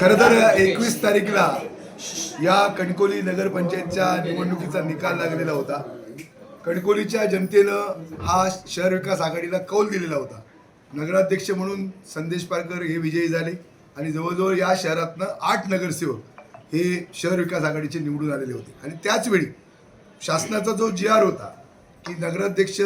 खरं तर 21 तारीखला या कणकोली नगरपंचायतच्या निवडणुकीचा निकाल लागलेला होता. कणकोलीच्या जनतेनं हा शहर विकास आघाडीला कौल दिलेला होता. नगराध्यक्ष म्हणून संदेश पारकर हे विजयी झाले आणि जवळजवळ या शहरातनं 8 नगरसेवक हे शहर विकास आघाडीचे निवडून आलेले होते. आणि त्याचवेळी शासनाचा जो GR होता की नगराध्यक्ष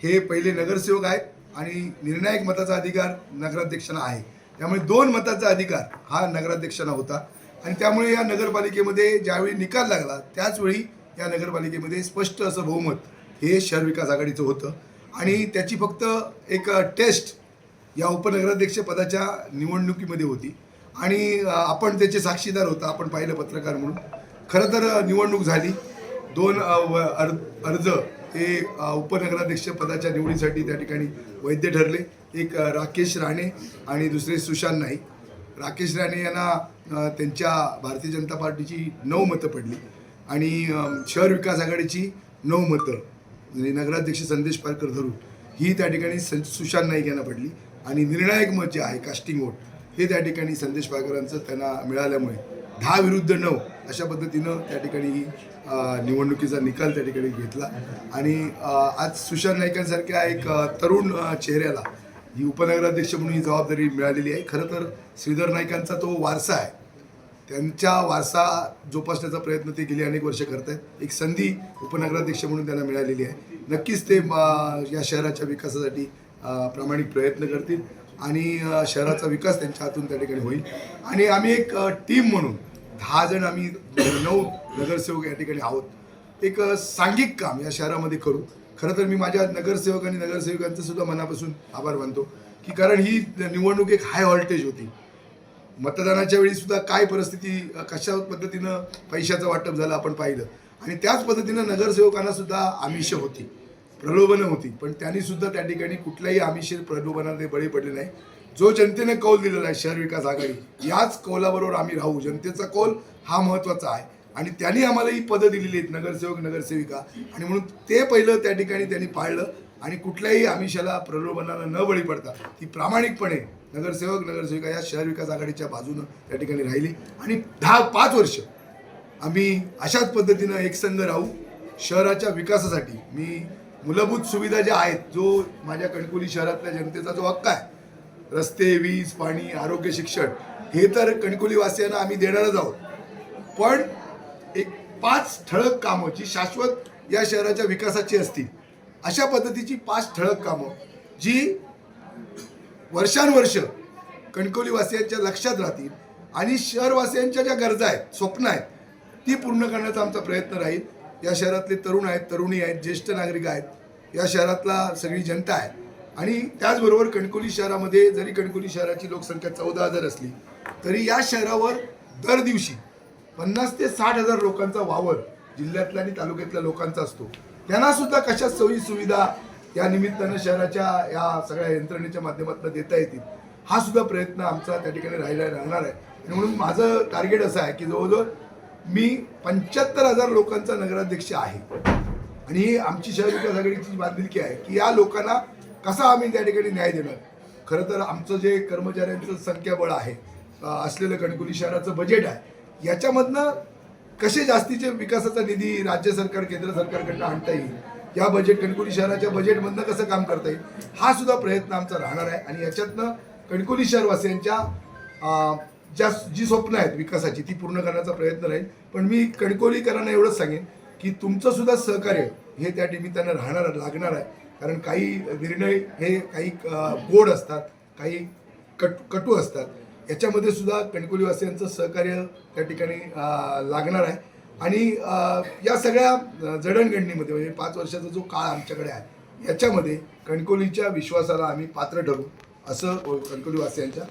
हे पहिले नगरसेवक आहेत आणि निर्णायक मताचा अधिकार नगराध्यक्षांना आहे. त्यामुळे 2 मताचा अधिकार हा नगराध्यक्षांना होता. आणि त्यामुळे या नगरपालिकेमध्ये ज्यावेळी निकाल लागला त्याचवेळी या नगरपालिकेमध्ये स्पष्ट असं बहुमत हे शहर विकास आघाडीचं होतं. आणि त्याची फक्त एक टेस्ट या उपनगराध्यक्ष पदाच्या निवडणुकीमध्ये होती आणि आपण त्याचे साक्षीदार होता. आपण पाहिलं पत्रकार म्हणून. खरं तर निवडणूक झाली. 2 अर्ज हे उपनगराध्यक्ष पदाच्या निवडीसाठी त्या ठिकाणी वैध ठरले. एक राकेश राणे आणि दुसरे सुशांत नाईक. राकेश राणे यांना त्यांच्या भारतीय जनता पार्टीची 9 मतं पडली आणि शहर विकास आघाडीची 9 मतं म्हणजे नगराध्यक्ष संदेश पारकर धरून ही त्या ठिकाणी सुशांत नाईक यांना पडली. आणि निर्णायक मत जे आहे कास्टिंग वोट हे त्या ठिकाणी संदेश पारकरांचं त्यांना मिळाल्यामुळे 10 विरुद्ध 9 अशा पद्धतीनं त्या ठिकाणी ही निवडणुकीचा निकाल त्या ठिकाणी घेतला. आणि आज सुशांत नाईकांसारख्या एक तरुण चेहऱ्याला ही उपनगराध्यक्ष म्हणून ही जबाबदारी मिळालेली आहे. खरं तर श्रीधर नाईकांचा तो वारसा आहे. त्यांचा वारसा जोपासण्याचा प्रयत्न ते गेली अनेक वर्ष करत आहेत. एक संधी उपनगराध्यक्ष म्हणून त्यांना मिळालेली आहे. नक्कीच ते या शहराच्या विकासासाठी प्रामाणिक प्रयत्न करतील आणि शहराचा विकास त्यांच्या हातून त्या ठिकाणी होईल. आणि आम्ही एक टीम म्हणून 10 जण आम्ही 9 नगरसेवक या ठिकाणी आहोत. एक सांघिक काम या शहरामध्ये करू. खरं तर मी माझ्या नगरसेवक आणि नगरसेविकांचं सुद्धा मनापासून आभार मानतो की कारण ही निवडणूक एक हाय व्होल्टेज होती. मतदानाच्या वेळी सुद्धा काय परिस्थिती कशा पद्धतीनं पैशाचं वाटप झालं आपण पाहिलं. आणि त्याच पद्धतीनं नगरसेवकांना सुद्धा आमिष होती, प्रलोभनं होती. पण त्यांनी सुद्धा त्या ठिकाणी कुठल्याही आमिष प्रलोभनाने बळी पडले नाही. जो जनतेने कौल दिलेला आहे शहर विकास आघाडी याच कौलाबरोबर आम्ही राहू. जनतेचा कौल हा महत्त्वाचा आहे आणि त्यांनी आम्हाला ही पदं दिलेली आहेत नगरसेवक नगरसेविका. आणि म्हणून ते पहिलं त्या ठिकाणी त्यांनी पाळलं आणि कुठल्याही आमिषाला प्रलोभनाला न बळी पडता ती प्रामाणिकपणे नगरसेवक नगरसेविका या शहर विकास आघाडीच्या बाजूनं त्या ठिकाणी राहिली. आणि 5 वर्ष आम्ही अशाच पद्धतीनं एकसंघ राहू शहराच्या विकासासाठी. मी मूलभूत सुविधा ज्या आहेत जो माझ्या कणकोली शहरातल्या जनतेचा जो हक्क आहे रस्ते, वीज, पाणी, आरोग्य, शिक्षण हे तर कणकोलीवासियांना आम्ही देणारच आहोत. पण एक 5 ठळक कामं जी शाश्वत या शहराच्या विकासाची असतील अशा पद्धतीची 5 ठळक कामं जी वर्षानुवर्ष कणकोलीवासियांच्या लक्षात राहतील आणि शहरवासियांच्या ज्या गरजा आहेत स्वप्न आहेत ती पूर्ण करण्याचा आमचा प्रयत्न राहील. या शहरातले तरुण आहेत, तरुणी आहेत, ज्येष्ठ नागरिक आहेत, या शहरातला सगळी जनता आहे. आणि त्याचबरोबर कणकोली शहरामध्ये जरी कणकोली शहराची लोकसंख्या 14,000 असली तरी या शहरावर दर दिवशी 50 ते 60,000 लोकांचा वावर जिल्ह्यातल्या आणि तालुक्यातल्या लोकांचा असतो. त्यांना सुद्धा कशा सोयी सुविधा या निमित्तानं शहराच्या या सगळ्या यंत्रणेच्या माध्यमातून देता येतील हा सुद्धा प्रयत्न आमचा त्या ठिकाणी राहणार आहे. आणि म्हणून माझं टार्गेट असं आहे की जवळजवळ मी 75,000 लोकांचा नगराध्यक्ष आहे. आणि आमची शहर विकास आघाडीची बांधिलकी आहे की या लोकांना कसा आम्ही त्या ठिकाणी न्याय देणार. खरं तर आमचं जे कर्मचाऱ्यांचं संख्याबळ आहे असलेलं कणकोली शहराचं बजेट आहे याच्यामधनं कसे जास्तीचे विकासाचा निधी राज्य सरकार केंद्र सरकारकडनं आणता येईल, या बजेट कणकोली शहराच्या बजेटमधनं कसं काम करता येईल हा सुद्धा प्रयत्न आमचा राहणार आहे. आणि याच्यातनं कणकोली शहरवासियांच्या जी स्वप्न आहेत विकासाची ती पूर्ण करण्याचा प्रयत्न राहील. पण मी कणकोलीकरांना एवढंच सांगेन की तुमचं सुद्धा सहकार्य हे त्या निमित्तानं लागणार आहे. कारण काही निर्णय हे काही गोड असतात, काही कटू असतात. याच्यामध्ये सुद्धा कणकोलीवासियांचं सहकार्य त्या ठिकाणी लागणार आहे. आणि या सगळ्या जडणघडणीमध्ये म्हणजे 5 वर्षाचा जो काळ आमच्याकडे आहे याच्यामध्ये कणकोलीच्या विश्वासाला आम्ही पात्र ठरू असं कणकोलीवासियांच्या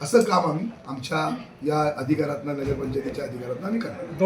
असं काम आम्ही आमच्या या अधिकारातनं नगरपंचायतीच्या अधिकारातनं आम्ही करणार.